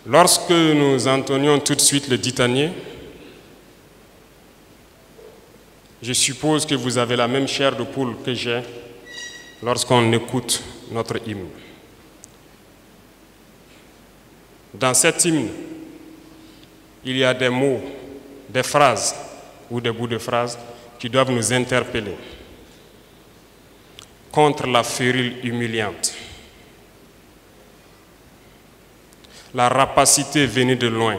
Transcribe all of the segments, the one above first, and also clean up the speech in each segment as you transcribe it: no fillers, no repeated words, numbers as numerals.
Lorsque nous entonnions tout de suite le ditanier, je suppose que vous avez la même chair de poule que j'ai lorsqu'on écoute notre hymne. Dans cet hymne, il y a des mots, des phrases ou des bouts de phrases qui doivent nous interpeller contre la férule humiliante, la rapacité venue de loin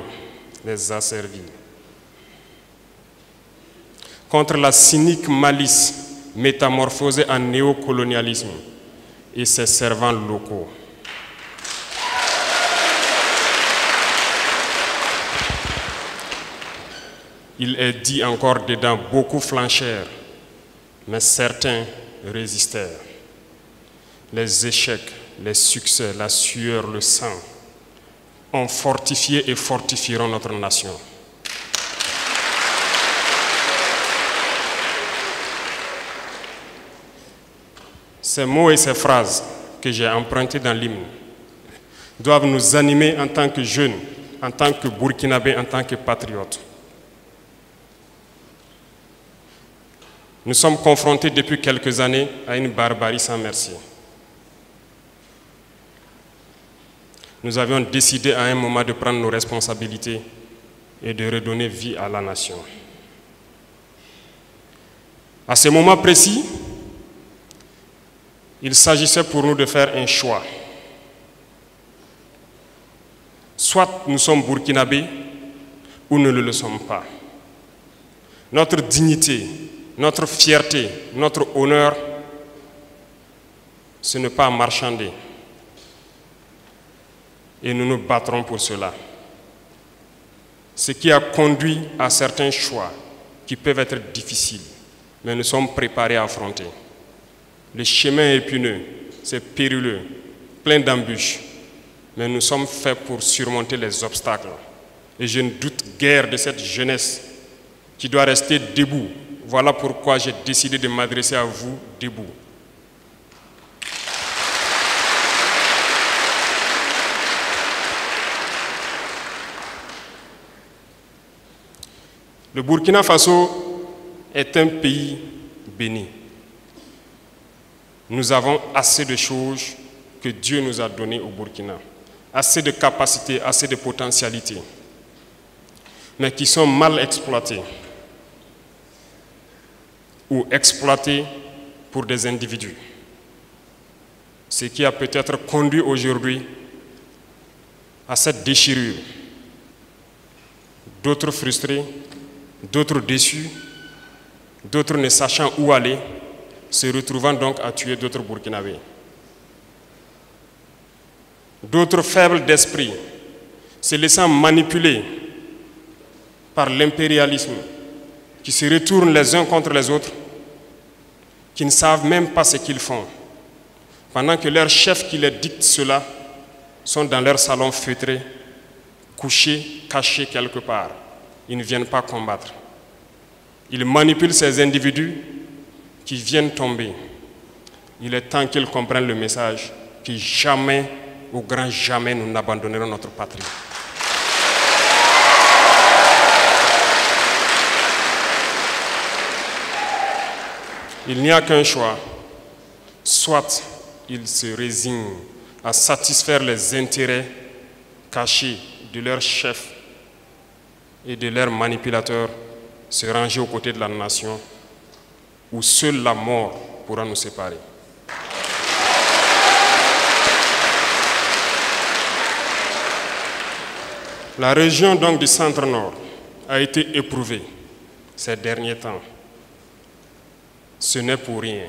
les asservit, contre la cynique malice métamorphosée en néocolonialisme et ses servants locaux. Il est dit encore dedans, beaucoup flanchèrent, mais certains résistèrent. Les échecs, les succès, la sueur, le sang ont fortifié et fortifieront notre nation. Ces mots et ces phrases que j'ai empruntés dans l'hymne doivent nous animer en tant que jeunes, en tant que Burkinabés, en tant que patriotes. Nous sommes confrontés depuis quelques années à une barbarie sans merci. Nous avions décidé à un moment de prendre nos responsabilités et de redonner vie à la nation. À ce moment précis, il s'agissait pour nous de faire un choix. Soit nous sommes burkinabés ou nous ne le sommes pas. Notre dignité, notre fierté, notre honneur, ce n'est pas marchander. Et nous nous battrons pour cela. Ce qui a conduit à certains choix qui peuvent être difficiles, mais nous sommes préparés à affronter. Le chemin est épineux, c'est périlleux, plein d'embûches, mais nous sommes faits pour surmonter les obstacles. Et je ne doute guère de cette jeunesse qui doit rester debout. Voilà pourquoi j'ai décidé de m'adresser à vous debout. Le Burkina Faso est un pays béni. Nous avons assez de choses que Dieu nous a données au Burkina, assez de capacités, assez de potentialités, mais qui sont mal exploitées ou exploitées pour des individus. Ce qui a peut-être conduit aujourd'hui à cette déchirure. D'autres frustrés, d'autres déçus, d'autres ne sachant où aller, se retrouvant donc à tuer d'autres Burkinabés. D'autres faibles d'esprit, se laissant manipuler par l'impérialisme, qui se retournent les uns contre les autres, qui ne savent même pas ce qu'ils font, pendant que leurs chefs qui les dictent cela sont dans leur salon feutré, couchés, cachés quelque part. Ils ne viennent pas combattre. Ils manipulent ces individus qui viennent tomber. Il est temps qu'ils comprennent le message que jamais, au grand jamais, nous n'abandonnerons notre patrie. Il n'y a qu'un choix. Soit ils se résignent à satisfaire les intérêts cachés de leurs chefs et de leurs manipulateurs, se ranger aux côtés de la nation, où seule la mort pourra nous séparer. La région donc du centre-nord a été éprouvée ces derniers temps. Ce n'est pour rien,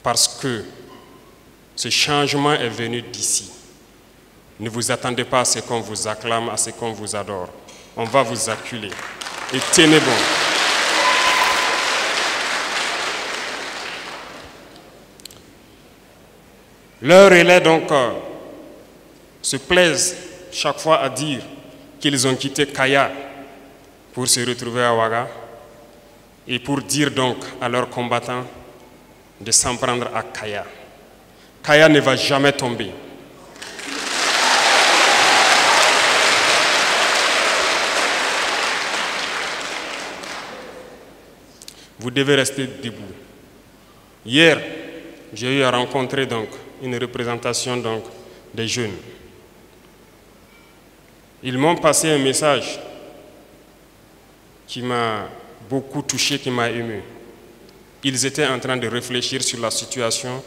parce que ce changement est venu d'ici. Ne vous attendez pas à ce qu'on vous acclame, à ce qu'on vous adore. On va vous acculer. Et tenez bon. Leurs relais donc se plaisent chaque fois à dire qu'ils ont quitté Kaya pour se retrouver à Ouaga et pour dire donc à leurs combattants de s'en prendre à Kaya. Kaya ne va jamais tomber. devez rester debout. Hier, j'ai eu à rencontrer donc une représentation donc des jeunes. Ils m'ont passé un message qui m'a beaucoup touché, qui m'a ému. Ils étaient en train de réfléchir sur la situation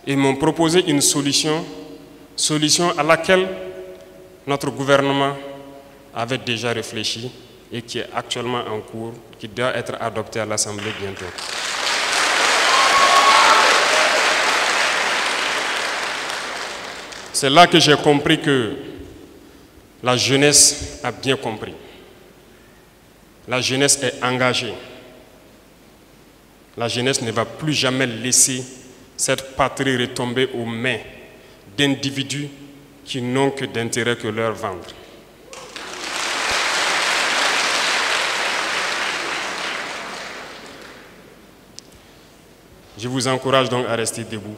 et m'ont proposé une solution à laquelle notre gouvernement avait déjà réfléchi et qui est actuellement en cours, qui doit être adoptée à l'Assemblée bientôt. C'est là que j'ai compris que la jeunesse a bien compris. La jeunesse est engagée. La jeunesse ne va plus jamais laisser cette patrie retomber aux mains d'individus qui n'ont que d'intérêt que leur ventre. Je vous encourage donc à rester debout,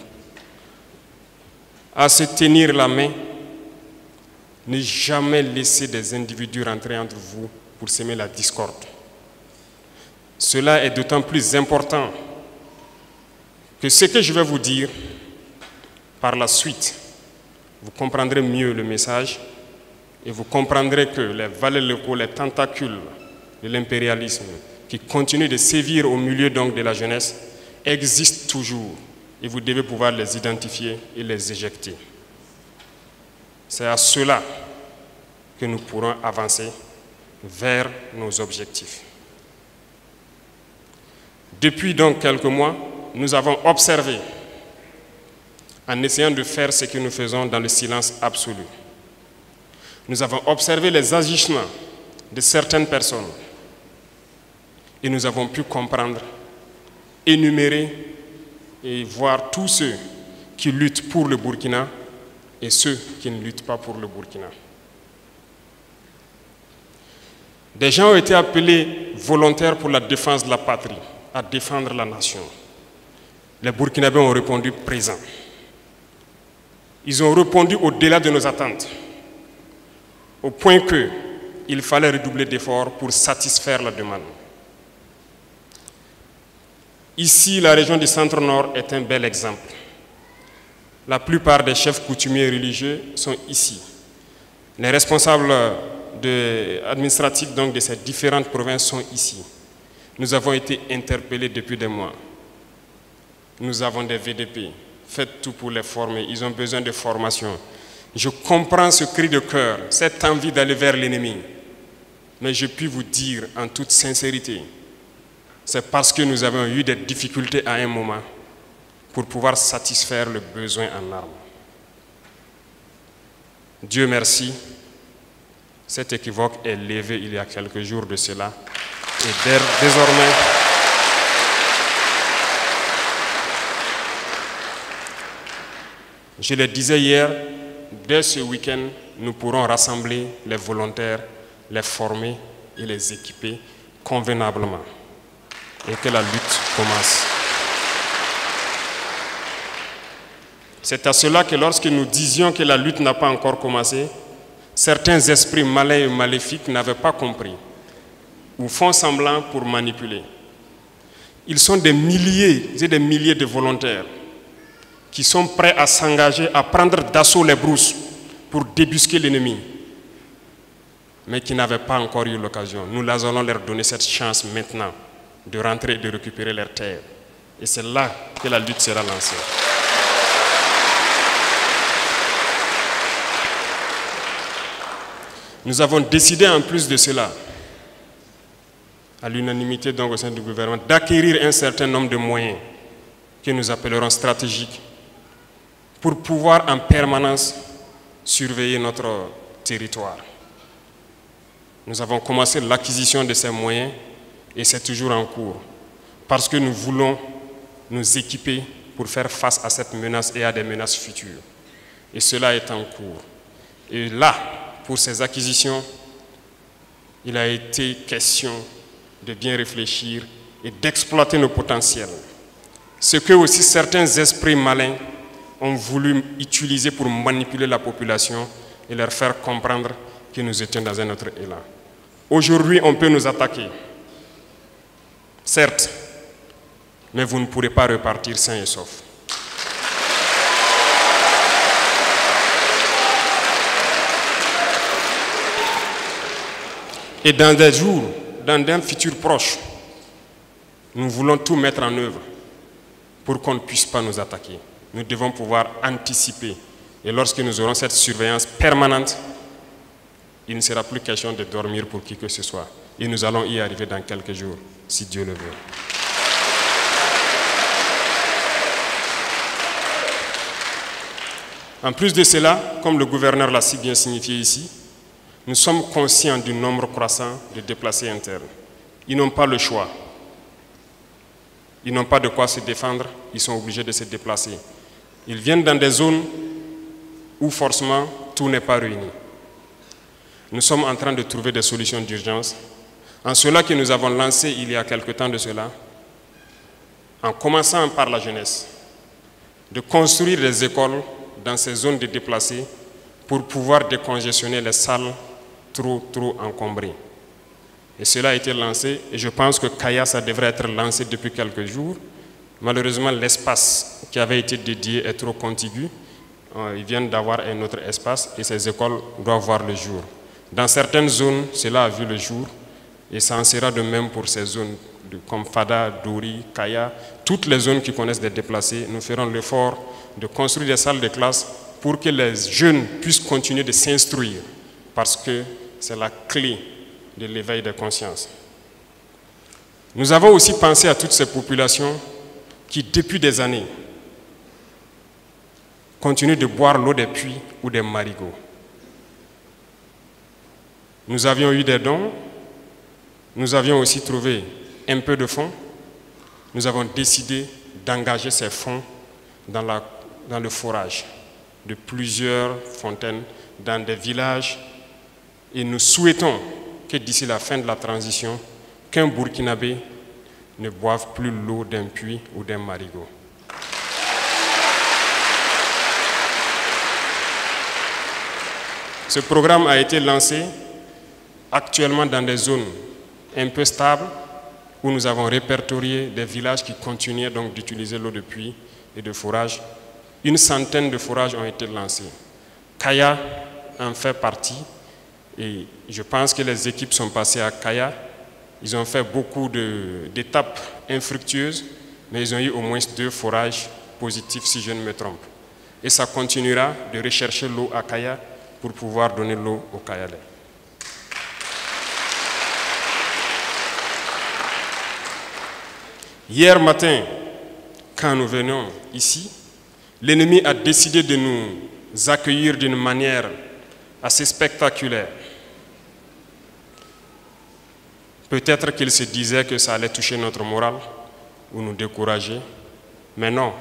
à se tenir la main, ne jamais laisser des individus rentrer entre vous pour semer la discorde. Cela est d'autant plus important que ce que je vais vous dire, par la suite, vous comprendrez mieux le message et vous comprendrez que les valeurs locaux, les tentacules de l'impérialisme qui continuent de sévir au milieu donc de la jeunesse existent toujours et vous devez pouvoir les identifier et les éjecter. C'est à cela que nous pourrons avancer vers nos objectifs. Depuis donc quelques mois, nous avons observé, en essayant de faire ce que nous faisons dans le silence absolu, nous avons observé les agissements de certaines personnes et nous avons pu comprendre, énumérer et voir tous ceux qui luttent pour le Burkina et ceux qui ne luttent pas pour le Burkina. Des gens ont été appelés volontaires pour la défense de la patrie, à défendre la nation. Les Burkinabés ont répondu présent. Ils ont répondu au-delà de nos attentes, au point qu'il fallait redoubler d'efforts pour satisfaire la demande. Ici, la région du Centre-Nord est un bel exemple. La plupart des chefs coutumiers religieux sont ici. Les responsables administratifs donc, de ces différentes provinces sont ici. Nous avons été interpellés depuis des mois. Nous avons des VDP. Faites tout pour les former. Ils ont besoin de formation. Je comprends ce cri de cœur, cette envie d'aller vers l'ennemi. Mais je puis vous dire en toute sincérité, c'est parce que nous avons eu des difficultés à un moment pour pouvoir satisfaire le besoin en armes. Dieu merci, cet équivoque est levé il y a quelques jours de cela. Et désormais, je le disais hier, dès ce week-end, nous pourrons rassembler les volontaires, les former et les équiper convenablement. Et que la lutte commence. C'est à cela que lorsque nous disions que la lutte n'a pas encore commencé, certains esprits malins et maléfiques n'avaient pas compris ou font semblant pour manipuler. Ils sont des milliers et des milliers de volontaires qui sont prêts à s'engager, à prendre d'assaut les brousses pour débusquer l'ennemi, mais qui n'avaient pas encore eu l'occasion. Nous allons leur donner cette chance maintenant de rentrer et de récupérer leurs terres. Et c'est là que la lutte sera lancée. Nous avons décidé en plus de cela, à l'unanimité donc au sein du gouvernement, d'acquérir un certain nombre de moyens que nous appellerons stratégiques pour pouvoir en permanence surveiller notre territoire. Nous avons commencé l'acquisition de ces moyens et c'est toujours en cours parce que nous voulons nous équiper pour faire face à cette menace et à des menaces futures. Et cela est en cours. Et là, pour ces acquisitions, il a été question de bien réfléchir et d'exploiter nos potentiels. Ce que aussi certains esprits malins ont voulu utiliser pour manipuler la population et leur faire comprendre que nous étions dans un autre élan. Aujourd'hui, on peut nous attaquer. Certes, mais vous ne pourrez pas repartir sain et sauf. Et dans des jours, dans un futur proche, nous voulons tout mettre en œuvre pour qu'on ne puisse pas nous attaquer. Nous devons pouvoir anticiper. Et lorsque nous aurons cette surveillance permanente, il ne sera plus question de dormir pour qui que ce soit. Et nous allons y arriver dans quelques jours, si Dieu le veut. En plus de cela, comme le gouverneur l'a si bien signifié ici, nous sommes conscients du nombre croissant de déplacés internes. Ils n'ont pas le choix. Ils n'ont pas de quoi se défendre, ils sont obligés de se déplacer. Ils viennent dans des zones où forcément tout n'est pas réuni. Nous sommes en train de trouver des solutions d'urgence. En cela que nous avons lancé il y a quelque temps de cela, en commençant par la jeunesse, de construire des écoles dans ces zones de déplacés pour pouvoir décongestionner les salles trop encombrées. Et cela a été lancé, et je pense que Kaya, ça devrait être lancé depuis quelques jours. Malheureusement, l'espace qui avait été dédié est trop contigu. Ils viennent d'avoir un autre espace et ces écoles doivent voir le jour. Dans certaines zones, cela a vu le jour et ça en sera de même pour ces zones comme Fada, Douri, Kaya. Toutes les zones qui connaissent des déplacés, nous ferons l'effort de construire des salles de classe pour que les jeunes puissent continuer de s'instruire parce que c'est la clé de l'éveil des consciences. Nous avons aussi pensé à toutes ces populations qui, depuis des années, continuent de boire l'eau des puits ou des marigots. Nous avions eu des dons, nous avions aussi trouvé un peu de fonds. Nous avons décidé d'engager ces fonds dans le forage de plusieurs fontaines dans des villages et nous souhaitons que d'ici la fin de la transition, qu'un Burkinabé ne boive plus l'eau d'un puits ou d'un marigot. Ce programme a été lancé actuellement dans des zones un peu stables où nous avons répertorié des villages qui continuaient donc d'utiliser l'eau de puits et de forage. Une centaine de forages ont été lancés. Kaya en fait partie et je pense que les équipes sont passées à Kaya. Ils ont fait beaucoup d'étapes infructueuses, mais ils ont eu au moins 2 forages positifs si je ne me trompe. Et ça continuera de rechercher l'eau à Kaya pour pouvoir donner l'eau au Kayalais. Hier matin, quand nous venions ici, l'ennemi a décidé de nous accueillir d'une manière assez spectaculaire. Peut-être qu'il se disait que ça allait toucher notre morale ou nous décourager, mais non.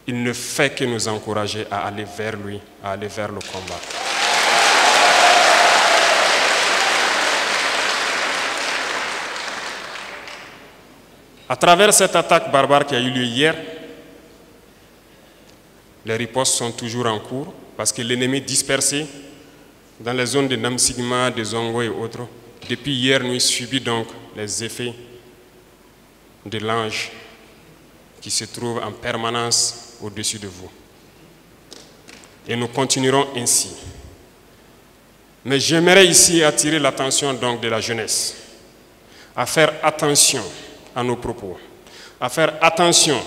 Il ne fait que nous encourager à aller vers lui, à aller vers le combat. À travers cette attaque barbare qui a eu lieu hier, les ripostes sont toujours en cours parce que l'ennemi dispersé dans les zones de Namsigma, de Zongo et autres, depuis hier nuit subit donc les effets de l'ange qui se trouve en permanence au-dessus de vous. Et nous continuerons ainsi. Mais j'aimerais ici attirer l'attention donc de la jeunesse à faire attention à nos propos, à faire attention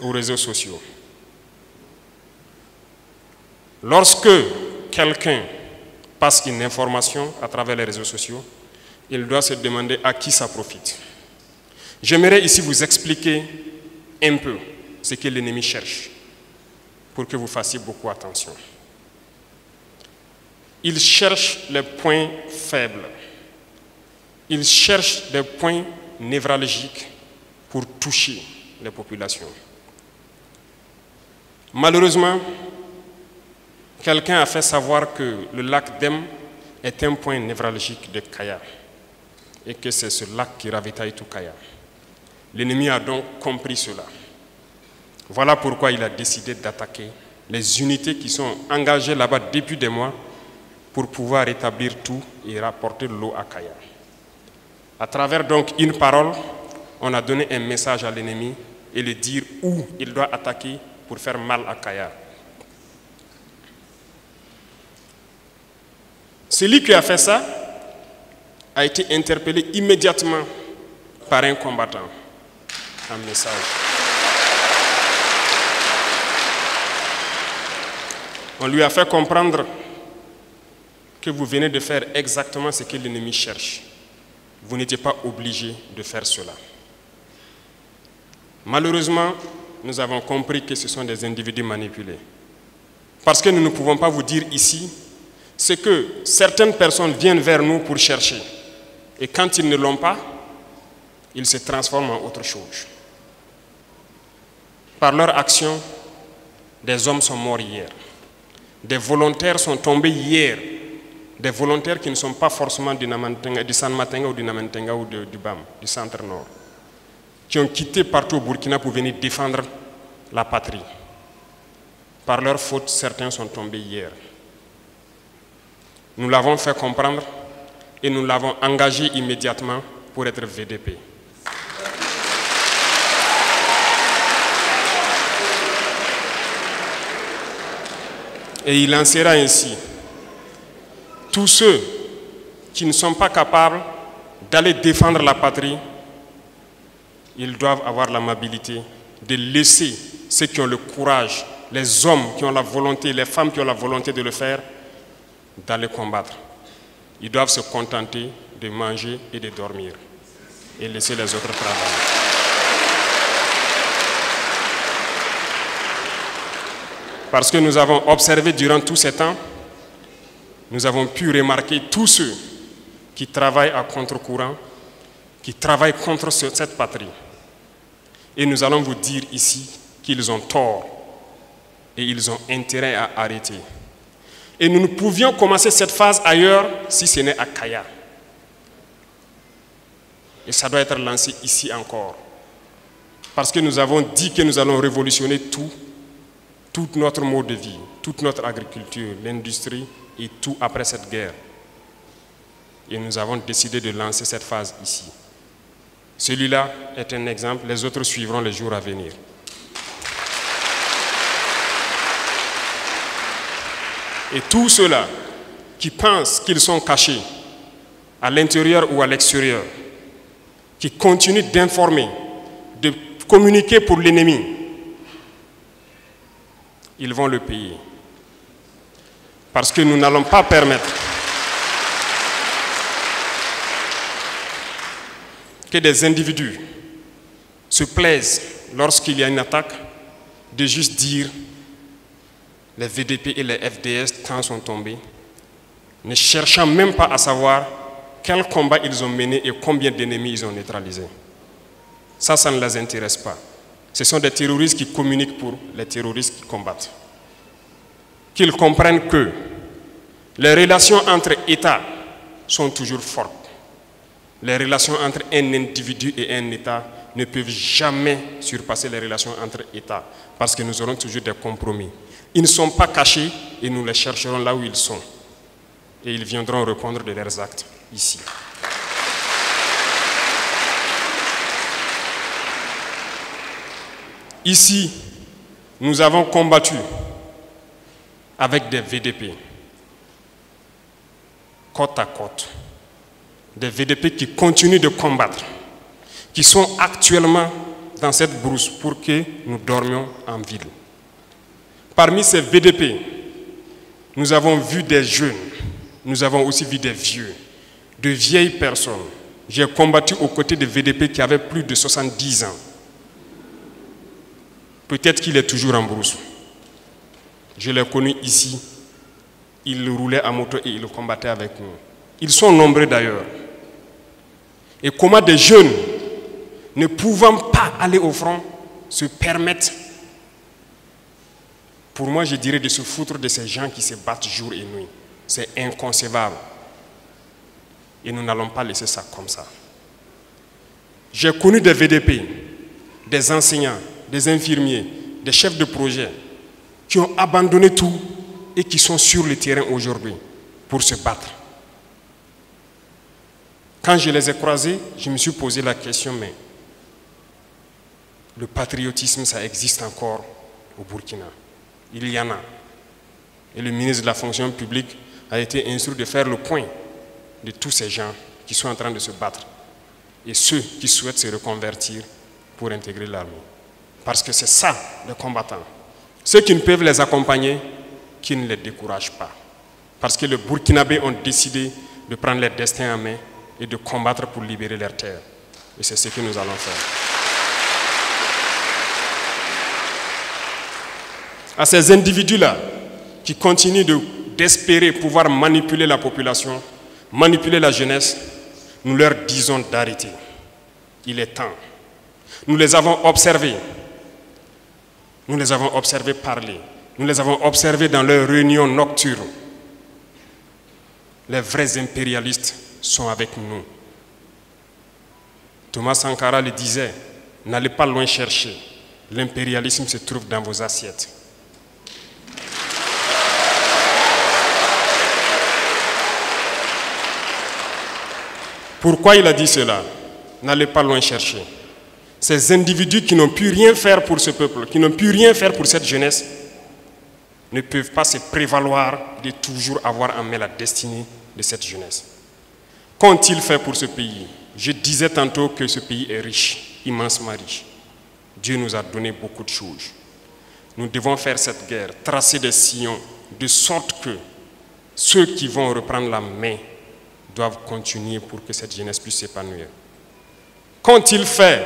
aux réseaux sociaux. Lorsque quelqu'un passe une information à travers les réseaux sociaux, il doit se demander à qui ça profite. J'aimerais ici vous expliquer un peu ce que l'ennemi cherche pour que vous fassiez beaucoup attention. Il cherche les points faibles. Il cherche des points névralgiques pour toucher les populations. Malheureusement, quelqu'un a fait savoir que le lac Dem est un point névralgique de Kaya et que c'est ce lac qui ravitaille tout Kaya. L'ennemi a donc compris cela. Voilà pourquoi il a décidé d'attaquer les unités qui sont engagées là-bas depuis des mois pour pouvoir rétablir tout et rapporter l'eau à Kaya. À travers donc une parole, on a donné un message à l'ennemi et lui dire où il doit attaquer pour faire mal à Kaya. Celui qui a fait ça a été interpellé immédiatement par un combattant. Un message. On lui a fait comprendre que vous venez de faire exactement ce que l'ennemi cherche. Vous n'étiez pas obligé de faire cela. Malheureusement, nous avons compris que ce sont des individus manipulés. Parce que nous ne pouvons pas vous dire ici, c'est que certaines personnes viennent vers nous pour chercher. Et quand ils ne l'ont pas, ils se transforment en autre chose. Par leur action, des hommes sont morts hier. Des volontaires sont tombés hier. Des volontaires qui ne sont pas forcément du San Matenga ou du Namentenga ou du BAM, du centre nord, qui ont quitté partout au Burkina pour venir défendre la patrie. Par leur faute, certains sont tombés hier. Nous l'avons fait comprendre et nous l'avons engagé immédiatement pour être VDP. Et il en sera ainsi. Tous ceux qui ne sont pas capables d'aller défendre la patrie, ils doivent avoir l'amabilité de laisser ceux qui ont le courage, les hommes qui ont la volonté, les femmes qui ont la volonté de le faire, d'aller combattre. Ils doivent se contenter de manger et de dormir et laisser les autres travailler. Parce que nous avons observé durant tout ce temps, nous avons pu remarquer tous ceux qui travaillent à contre-courant, qui travaillent contre cette patrie. Et nous allons vous dire ici qu'ils ont tort et ils ont intérêt à arrêter. Et nous ne pouvions commencer cette phase ailleurs si ce n'est à Kaya. Et ça doit être lancé ici encore. Parce que nous avons dit que nous allons révolutionner tout notre mode de vie, toute notre agriculture, l'industrie et tout après cette guerre. Et nous avons décidé de lancer cette phase ici. Celui-là est un exemple, les autres suivront les jours à venir. Et tous ceux-là qui pensent qu'ils sont cachés à l'intérieur ou à l'extérieur, qui continuent d'informer, de communiquer pour l'ennemi, ils vont le payer. Parce que nous n'allons pas permettre que des individus se plaisent lorsqu'il y a une attaque de juste dire les VDP et les FDS quand sont tombés, ne cherchant même pas à savoir quel combat ils ont mené et combien d'ennemis ils ont neutralisés. Ça ne les intéresse pas. Ce sont des terroristes qui communiquent pour les terroristes qui combattent. Qu'ils comprennent que les relations entre États sont toujours fortes. Les relations entre un individu et un État ne peuvent jamais surpasser les relations entre États parce que nous aurons toujours des compromis. Ils ne sont pas cachés et nous les chercherons là où ils sont. Et ils viendront répondre de leurs actes ici. Ici, nous avons combattu avec des VDP, côte à côte. Des VDP qui continuent de combattre, qui sont actuellement dans cette brousse pour que nous dormions en ville. Parmi ces VDP, nous avons vu des jeunes, nous avons aussi vu des vieux, de vieilles personnes. J'ai combattu aux côtés de VDP qui avaient plus de 70 ans. Peut-être qu'il est toujours en brousse. Je l'ai connu ici. Il roulait à moto et il combattait avec nous. Ils sont nombreux d'ailleurs. Et comment des jeunes, ne pouvant pas aller au front, se permettent, pour moi je dirais, de se foutre de ces gens qui se battent jour et nuit. C'est inconcevable. Et nous n'allons pas laisser ça comme ça. J'ai connu des VDP, des enseignants, des infirmiers, des chefs de projet qui ont abandonné tout et qui sont sur le terrain aujourd'hui pour se battre. Quand je les ai croisés, je me suis posé la question, mais le patriotisme, ça existe encore au Burkina. Il y en a. Et le ministre de la fonction publique a été instruit de faire le point de tous ces gens qui sont en train de se battre et ceux qui souhaitent se reconvertir pour intégrer l'armée. Parce que c'est ça, les combattants. Ceux qui ne peuvent les accompagner, qui ne les découragent pas. Parce que les Burkinabés ont décidé de prendre leur destin en main et de combattre pour libérer leurs terres. Et c'est ce que nous allons faire. À ces individus-là qui continuent d'espérer pouvoir manipuler la population, manipuler la jeunesse, nous leur disons d'arrêter. Il est temps. Nous les avons observés. Nous les avons observés parler. Nous les avons observés dans leurs réunions nocturnes. Les vrais impérialistes sont avec nous. Thomas Sankara le disait, n'allez pas loin chercher. L'impérialisme se trouve dans vos assiettes. Pourquoi il a dit cela? N'allez pas loin chercher. Ces individus qui n'ont pu rien faire pour ce peuple, qui n'ont pu rien faire pour cette jeunesse, ne peuvent pas se prévaloir de toujours avoir en main la destinée de cette jeunesse. Qu'ont-ils fait pour ce pays? Je disais tantôt que ce pays est riche, immensement riche. Dieu nous a donné beaucoup de choses. Nous devons faire cette guerre, tracer des sillons, de sorte que ceux qui vont reprendre la main doivent continuer pour que cette jeunesse puisse s'épanouir. Qu'ont-ils fait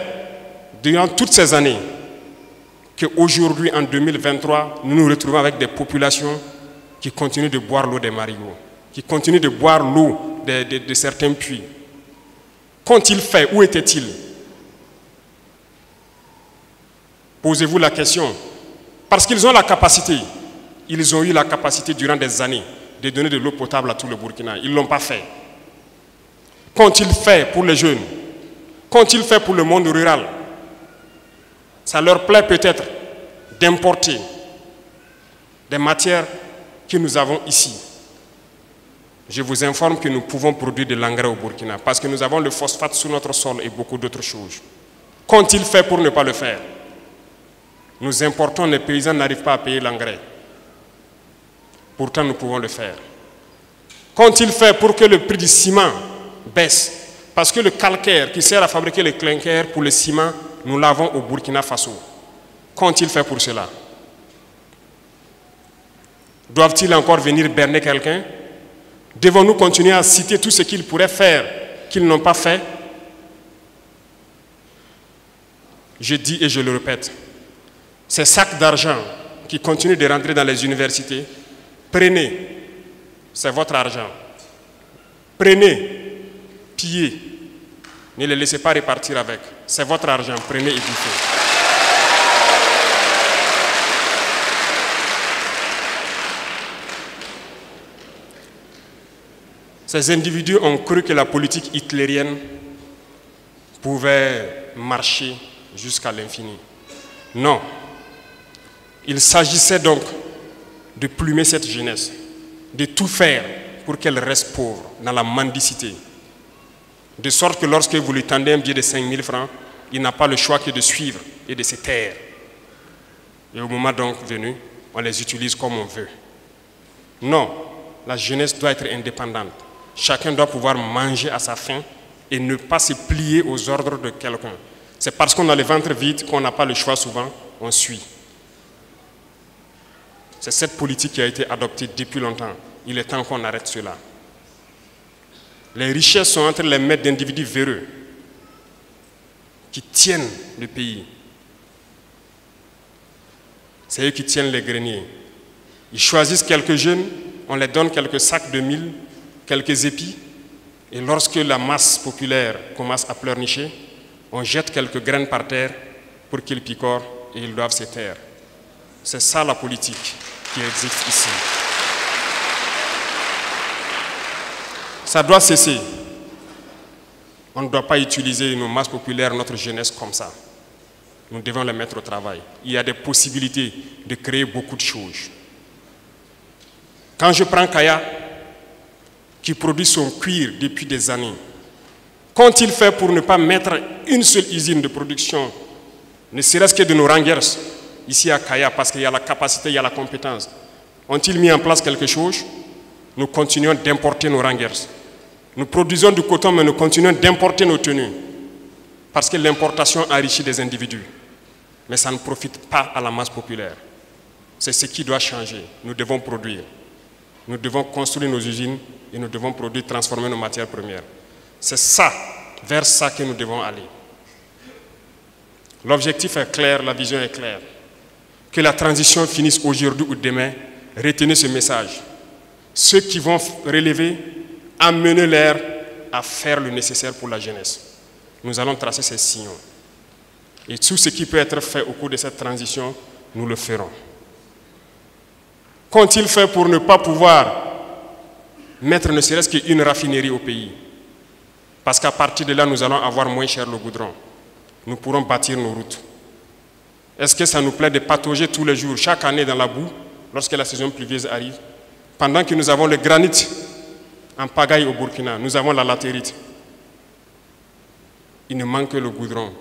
durant toutes ces années qu'aujourd'hui, en 2023, nous nous retrouvons avec des populations qui continuent de boire l'eau des marigots, qui continuent de boire l'eau de certains puits? Qu'ont-ils fait? Où étaient-ils? Posez-vous la question. Parce qu'ils ont la capacité, ils ont eu la capacité durant des années de donner de l'eau potable à tout le Burkina. Ils ne l'ont pas fait. Qu'ont-ils fait pour les jeunes? Qu'ont-ils fait pour le monde rural? Ça leur plaît peut-être d'importer des matières que nous avons ici. Je vous informe que nous pouvons produire de l'engrais au Burkina parce que nous avons le phosphate sur notre sol et beaucoup d'autres choses. Qu'ont-ils fait pour ne pas le faire? Nous importons, les paysans n'arrivent pas à payer l'engrais. Pourtant, nous pouvons le faire. Qu'ont-ils fait pour que le prix du ciment baisse? Parce que le calcaire qui sert à fabriquer le clinker pour le ciment, nous l'avons au Burkina Faso. Qu'ont-ils fait pour cela? Doivent-ils encore venir berner quelqu'un? Devons-nous continuer à citer tout ce qu'ils pourraient faire, qu'ils n'ont pas fait? Je dis et je le répète, ces sacs d'argent qui continuent de rentrer dans les universités, prenez, c'est votre argent. Prenez, pillez, ne les laissez pas repartir avec. C'est votre argent, prenez et bouffez. Ces individus ont cru que la politique hitlérienne pouvait marcher jusqu'à l'infini. Non. Il s'agissait donc de plumer cette jeunesse, de tout faire pour qu'elle reste pauvre dans la mendicité. De sorte que lorsque vous lui tendez un billet de 5 000 francs, il n'a pas le choix que de suivre et de se taire. Et au moment donc venu, on les utilise comme on veut. Non, la jeunesse doit être indépendante. Chacun doit pouvoir manger à sa faim et ne pas se plier aux ordres de quelqu'un. C'est parce qu'on a le ventre vide qu'on n'a pas le choix souvent, on suit. C'est cette politique qui a été adoptée depuis longtemps. Il est temps qu'on arrête cela. Les richesses sont entre les mains d'individus véreux qui tiennent le pays. C'est eux qui tiennent les greniers. Ils choisissent quelques jeunes, on les donne quelques sacs de mil, quelques épis, et lorsque la masse populaire commence à pleurnicher, on jette quelques graines par terre pour qu'ils picorent et ils doivent se taire. C'est ça la politique qui existe ici. Ça doit cesser. On ne doit pas utiliser nos masses populaires, notre jeunesse comme ça. Nous devons les mettre au travail. Il y a des possibilités de créer beaucoup de choses. Quand je prends Kaya, qui produit son cuir depuis des années, Qu'ont-ils fait pour ne pas mettre une seule usine de production, ne serait-ce que de nos Rangers, ici à Kaya, parce qu'il y a la capacité, il y a la compétence? Ont-ils mis en place quelque chose? Nous continuons d'importer nos Rangers. Nous produisons du coton, mais nous continuons d'importer nos tenues. Parce que l'importation enrichit des individus. Mais ça ne profite pas à la masse populaire. C'est ce qui doit changer. Nous devons produire. Nous devons construire nos usines et nous devons produire, transformer nos matières premières. C'est ça, vers ça que nous devons aller. L'objectif est clair, la vision est claire. Que la transition finisse aujourd'hui ou demain, retenez ce message. Ceux qui vont relever, amenez-les à faire le nécessaire pour la jeunesse. Nous allons tracer ces signaux. Et tout ce qui peut être fait au cours de cette transition, nous le ferons. Qu'ont-ils fait pour ne pas pouvoir mettre ne serait-ce qu'une raffinerie au pays? Parce qu'à partir de là, nous allons avoir moins cher le goudron. Nous pourrons bâtir nos routes. Est-ce que ça nous plaît de patauger tous les jours, chaque année dans la boue, lorsque la saison pluvieuse arrive? Pendant que nous avons le granit en pagaille au Burkina, nous avons la latérite. Il ne manque que le goudron,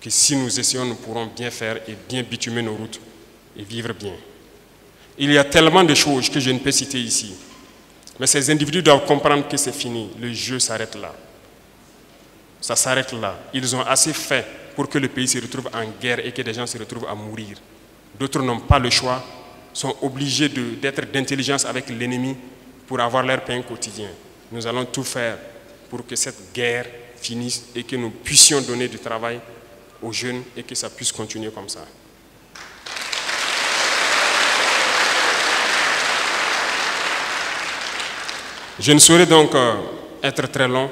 que si nous essayons, nous pourrons bien faire et bien bitumer nos routes et vivre bien. Il y a tellement de choses que je ne peux citer ici. Mais ces individus doivent comprendre que c'est fini. Le jeu s'arrête là. Ça s'arrête là. Ils ont assez fait pour que le pays se retrouve en guerre et que des gens se retrouvent à mourir. D'autres n'ont pas le choix, sont obligés d'être d'intelligence avec l'ennemi pour avoir leur pain quotidien. Nous allons tout faire pour que cette guerre finisse et que nous puissions donner du travail aux jeunes et que ça puisse continuer comme ça. Je ne saurais donc être très long,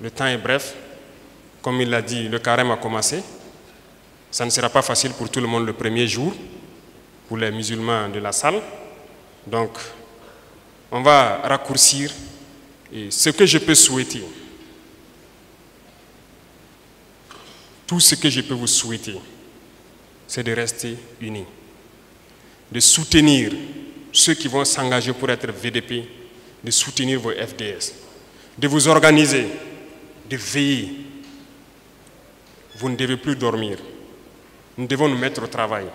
le temps est bref. Comme il l'a dit, le carême a commencé. Ça ne sera pas facile pour tout le monde le premier jour, pour les musulmans de la salle. Donc, on va raccourcir. Et ce que je peux souhaiter, tout ce que je peux vous souhaiter, c'est de rester unis, de soutenir ceux qui vont s'engager pour être VDP, de soutenir vos FDS, de vous organiser, de veiller. Vous ne devez plus dormir. Nous devons nous mettre au travail.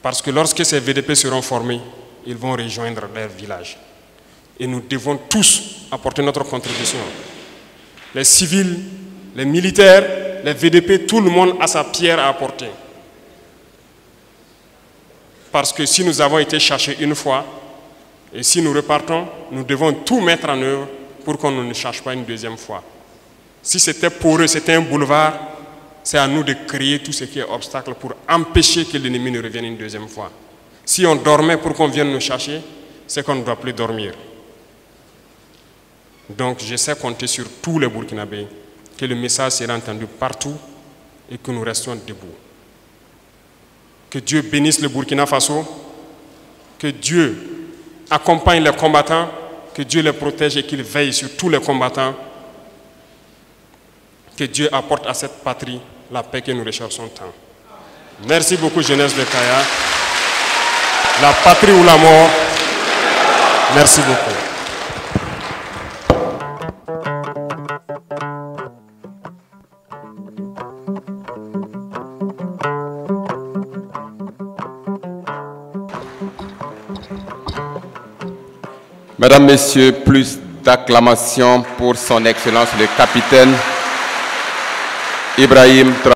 Parce que lorsque ces VDP seront formés, ils vont rejoindre leur village. Et nous devons tous apporter notre contribution. Les civils, les militaires, les VDP, tout le monde a sa pierre à apporter. Parce que si nous avons été cherchés une fois, et si nous repartons, nous devons tout mettre en œuvre pour qu'on ne cherche pas une deuxième fois. Si c'était pour eux, c'était un boulevard, c'est à nous de créer tout ce qui est obstacle pour empêcher que l'ennemi ne revienne une deuxième fois. Si on dormait pour qu'on vienne nous chercher, c'est qu'on ne doit plus dormir. Donc je sais compter sur tous les Burkinabés, que le message sera entendu partout et que nous restions debout. Que Dieu bénisse le Burkina Faso, que Dieu accompagne les combattants, que Dieu les protège et qu'il veille sur tous les combattants. Que Dieu apporte à cette patrie la paix que nous recherchons tant. Merci beaucoup, jeunesse de Kaya. La patrie ou la mort, merci beaucoup. Mesdames, Messieurs, plus d'acclamations pour son Excellence le capitaine Ibrahim Traoré.